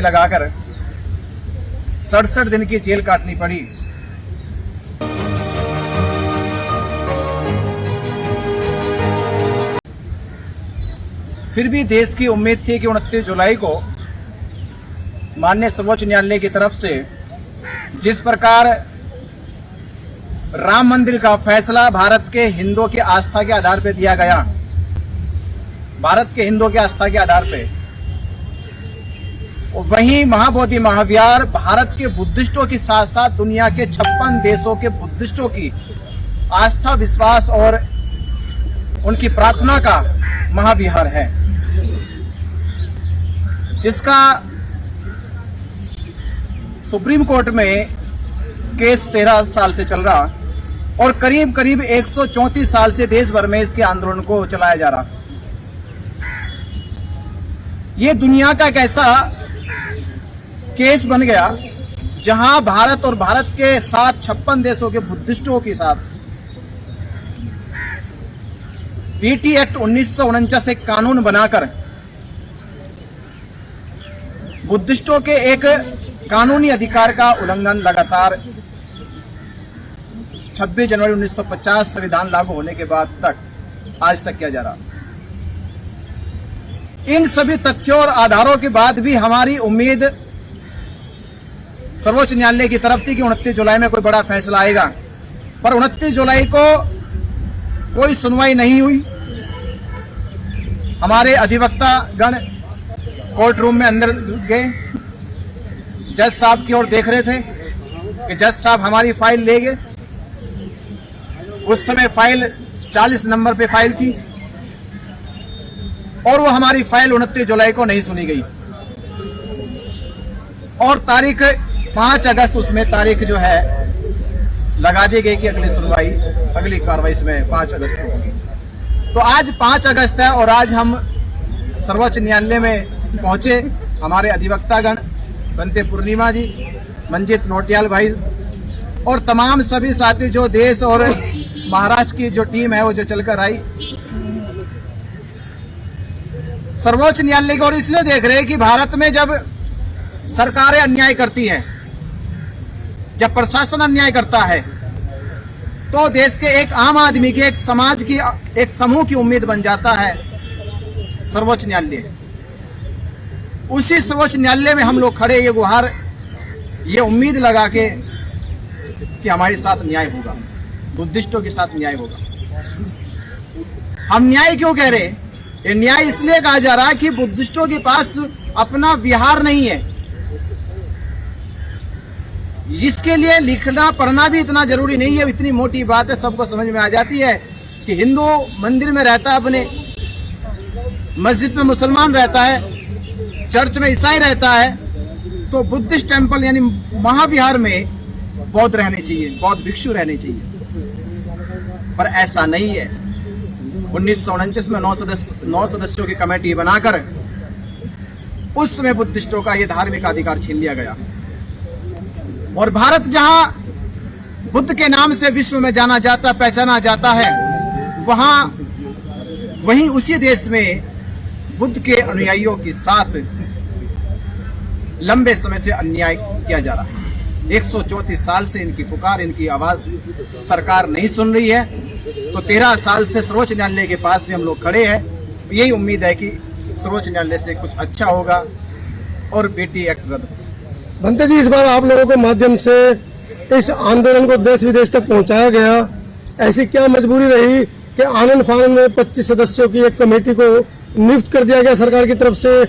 लगाकर 67 दिन की जेल काटनी पड़ी। फिर भी देश की उम्मीद थी कि 29 जुलाई को माननीय सर्वोच्च न्यायालय की तरफ से जिस प्रकार राम मंदिर का फैसला भारत के हिंदुओं की आस्था के आधार पर दिया गया, भारत के हिंदुओं की आस्था के आधार पे, वहीं महाबोधि महाविहार भारत के बुद्धिस्टों के साथ साथ दुनिया के 56 देशों के बुद्धिस्टों की आस्था, विश्वास और उनकी प्रार्थना का महाविहार है, जिसका सुप्रीम कोर्ट में केस 13 साल से चल रहा और करीब करीब 134 साल से देश भर में इसके आंदोलन को चलाया जा रहा। ये दुनिया का एक ऐसा केस बन गया जहां भारत और भारत के साथ 56 देशों के बुद्धिस्टों के साथ बीटी एक्ट 1949 एक कानून बनाकर बुद्धिस्टों के एक कानूनी अधिकार का उल्लंघन लगातार 26 जनवरी 1950 संविधान लागू होने के बाद तक आज तक किया जा रहा। इन सभी तथ्यों और आधारों के बाद भी हमारी उम्मीद सर्वोच्च न्यायालय की तरफ थी कि 29 जुलाई में कोई बड़ा फैसला आएगा, पर 29 जुलाई को कोई सुनवाई नहीं हुई। हमारे अधिवक्ता गण कोर्ट रूम में अंदर गए, जज साहब की ओर देख रहे थे कि जज साहब हमारी फाइल ले गए। उस समय फाइल 40 नंबर पे फाइल थी और वो हमारी फाइल 29 जुलाई को नहीं सुनी गई और तारीख 5 अगस्त उसमें तारीख जो है लगा दी गई कि अगली सुनवाई, अगली कार्रवाई इसमें 5 अगस्त को होगी। तो आज 5 अगस्त है और आज हम सर्वोच्च न्यायालय में पहुंचे। हमारे अधिवक्तागण बंते पूर्णिमा जी, मंजीत नोटियाल भाई और तमाम सभी साथी जो देश और महाराष्ट्र की जो टीम है वो जो चलकर आई, सर्वोच्च न्यायालय की ओर इसलिए देख रहे हैं कि भारत में जब सरकारें अन्याय करती हैं, जब प्रशासन अन्याय करता है, तो देश के एक आम आदमी की, एक समाज की, एक समूह की उम्मीद बन जाता है सर्वोच्च न्यायालय। उसी सर्वोच्च न्यायालय में हम लोग खड़े ये गुहार, ये उम्मीद लगा के कि हमारे साथ न्याय होगा, बुद्धिस्टों के साथ न्याय होगा। हम न्याय क्यों कह रहे? ये न्याय इसलिए कहा जा रहा है कि बुद्धिस्टों के पास अपना विहार नहीं है, जिसके लिए लिखना पढ़ना भी इतना जरूरी नहीं है। इतनी मोटी बात है, सबको समझ में आ जाती है कि हिंदू मंदिर में रहता है, अपने मस्जिद में मुसलमान रहता है, चर्च में ईसाई रहता है, तो बुद्धिस्ट टेम्पल यानी महाविहार में बौद्ध रहने चाहिए, बौद्ध भिक्षु रहने चाहिए, पर ऐसा नहीं है। 1949 में 9 सदस्यों की कमेटी बनाकर उस समय बुद्धिस्टों का ये धार्मिक अधिकार छीन लिया गया और भारत जहां बुद्ध के नाम से विश्व में जाना जाता, पहचाना जाता है, वहीं उसी देश में बुद्ध के अनुयायियों के साथ लंबे समय से अन्याय किया जा रहा है। 134 साल से इनकी पुकार, इनकी आवाज सरकार नहीं सुन रही है। तो 13 साल से सर्वोच्च न्यायालय के पास भी हम लोग खड़े हैं। यही उम्मीद है कि सर्वोच्च न्यायालय से कुछ अच्छा होगा और बेटी एक्ट रद्द। भंते जी, इस बार आप लोगों के माध्यम से इस आंदोलन को देश विदेश तक पहुंचाया गया। ऐसी क्या मजबूरी रही कि आनंद फानंद में 25 सदस्यों की एक कमेटी को नियुक्त कर दिया गया सरकार की तरफ से,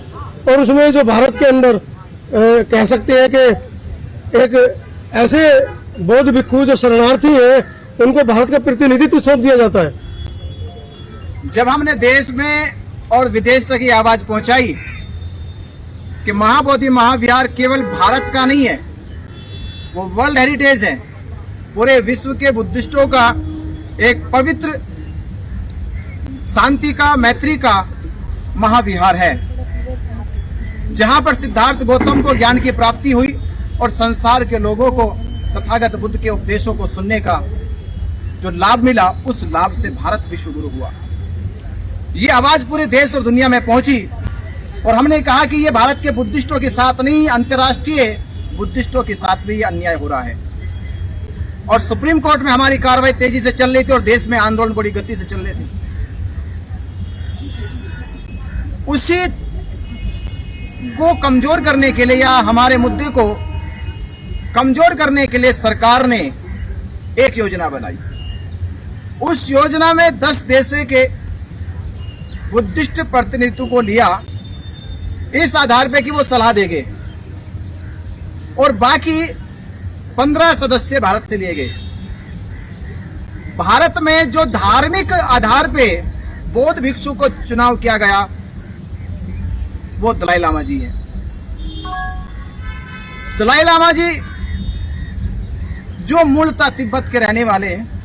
और उसमें जो भारत के अंदर कह सकते हैं कि एक ऐसे बौद्ध भिक्षु जो शरणार्थी है, उनको भारत का प्रतिनिधित्व सौंप दिया जाता है। जब हमने देश में और विदेश तक ये आवाज पहुंचाई कि महाबोधि महाविहार केवल भारत का नहीं है, वो वर्ल्ड हेरिटेज है, पूरे विश्व के बुद्धिस्टों का एक पवित्र शांति का, मैत्री का महाविहार है, जहां पर सिद्धार्थ गौतम को ज्ञान की प्राप्ति हुई और संसार के लोगों को तथागत बुद्ध के उपदेशों को सुनने का जो लाभ मिला, उस लाभ से भारत विश्व गुरु हुआ। ये आवाज पूरे देश और दुनिया में पहुंची और हमने कहा कि ये भारत के बुद्धिस्टों के साथ नहीं, अंतर्राष्ट्रीय बुद्धिस्टों के साथ भी अन्याय हो रहा है। और सुप्रीम कोर्ट में हमारी कार्रवाई तेजी से चल रही थी और देश में आंदोलन बड़ी गति से चल रहे थे। उसी को कमजोर करने के लिए या हमारे मुद्दे को कमजोर करने के लिए सरकार ने एक योजना बनाई। उस योजना में 10 देशों के बुद्धिस्ट प्रतिनिधित्व को लिया इस आधार पे कि वो सलाह देंगे, और बाकी 15 सदस्य भारत से लिए गए। भारत में जो धार्मिक आधार पे बौद्ध भिक्षु को चुनाव किया गया वो दलाई लामा जी हैं। दलाई लामा जी जो मूलतः तिब्बत के रहने वाले हैं।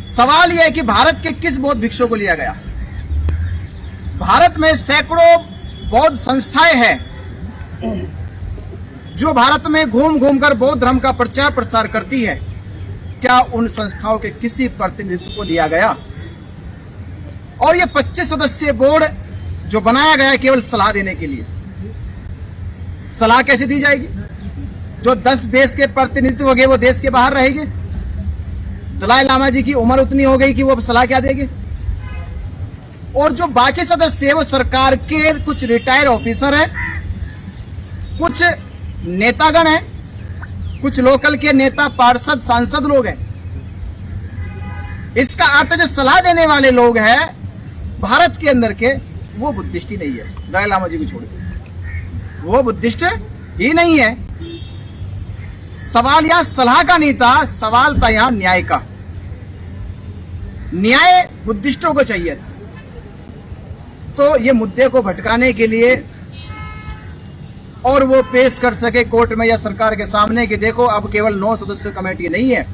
सवाल यह है कि भारत के किस बौद्ध भिक्षु को लिया गया। भारत में सैकड़ों बौद्ध संस्थाएं हैं जो भारत में घूम घूम कर बौद्ध धर्म का प्रचार प्रसार करती है। क्या उन संस्थाओं के किसी प्रतिनिधित्व को लिया गया? और ये 25 सदस्यीय बोर्ड जो बनाया गया केवल सलाह देने के लिए। सलाह कैसे दी जाएगी? जो 10 देश के प्रतिनिधित्व हो गए वो देश के बाहर रहेंगे। दलाई लामा जी की उम्र उतनी हो गई कि वो अब सलाह क्या देंगे। और जो बाकी सदस्य है वो सरकार के कुछ रिटायर्ड ऑफिसर हैं, कुछ नेतागण हैं, कुछ लोकल के नेता, पार्षद, सांसद लोग हैं। इसका अर्थ जो सलाह देने वाले लोग हैं भारत के अंदर के वो बुद्धिस्ट ही नहीं है। दलाई लामा जी को छोड़ के वो बुद्धिस्ट ही नहीं है। सवाल यहां सलाह का नहीं था, सवाल था यहां न्याय का। न्याय बुद्धिस्टों को चाहिए था। तो ये मुद्दे को भटकाने के लिए और वो पेश कर सके कोर्ट में या सरकार के सामने कि देखो अब केवल 9 सदस्य कमेटी नहीं है,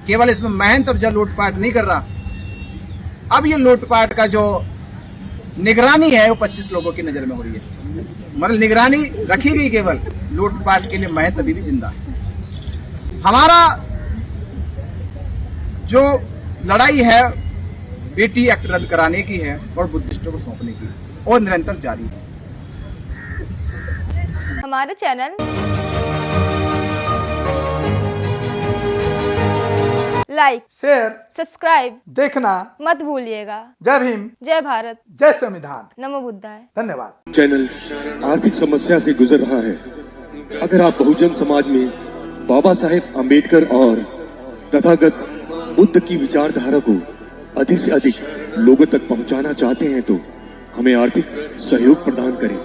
केवल इसमें महंत अब जब लूटपाट नहीं कर रहा, अब ये लूटपाट का जो निगरानी है वो 25 लोगों की नजर में हो रही है। मतलब निगरानी रखी गई केवल, लूटपाट के लिए महंत अभी भी जिंदा है। हमारा जो लड़ाई है बीटी एक्ट रद्द कराने की है और बुद्धिस्टों को सौंपने की और निरंतर जारी है। हमारे चैनल लाइक, शेयर, सब्सक्राइब देखना मत भूलिएगा। जय भीम, जय भारत, जय संविधान। नमो बुद्धाय। धन्यवाद। चैनल आर्थिक समस्या से गुजर रहा है। अगर आप बहुजन समाज में बाबा साहेब अम्बेडकर और तथागत बुद्ध की विचारधारा को अधिक से अधिक लोगों तक पहुंचाना चाहते हैं तो हमें आर्थिक सहयोग प्रदान करें,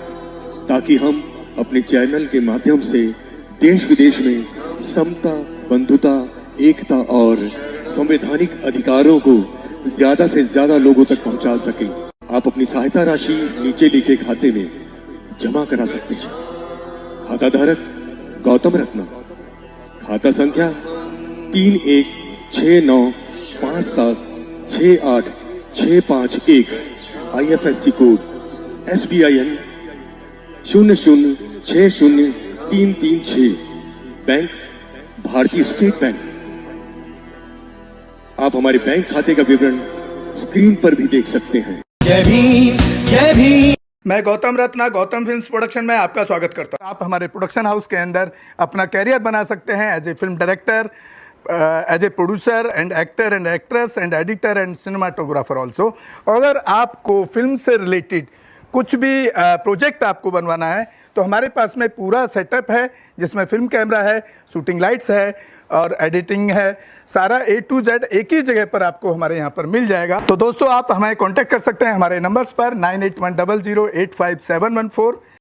ताकि हम अपने चैनल के माध्यम से देश विदेश में समता, बंधुता, एकता और संवैधानिक अधिकारों को ज्यादा से ज्यादा लोगों तक पहुंचा सकें। आप अपनी सहायता राशि नीचे लिखे खाते में जमा करा सकते हैं। खाता धारक गौतम रत्ना, खाता संख्या 316957686551, IFSC कोड SBIN 0060336, बैंक भारतीय स्टेट बैंक। आप हमारे बैंक खाते का विवरण स्क्रीन पर भी देख सकते हैं। जय भीम, जय भीम। मैं गौतम रत्ना गौतम फिल्म्स प्रोडक्शन में आपका स्वागत करता हूं। आप हमारे प्रोडक्शन हाउस के अंदर अपना कैरियर बना सकते हैं as a film director, as a producer and actor and actress and editor and cinematographer also. अगर आपको फिल्म से रिलेटेड कुछ भी प्रोजेक्ट आपको बनवाना है तो हमारे पास में पूरा सेटअप है, जिसमें फिल्म कैमरा है, शूटिंग लाइट्स है और एडिटिंग है। सारा A to Z एक ही जगह पर आपको हमारे यहाँ पर मिल जाएगा। तो दोस्तों आप हमें कांटेक्ट कर सकते हैं हमारे नंबर्स पर 9810085714।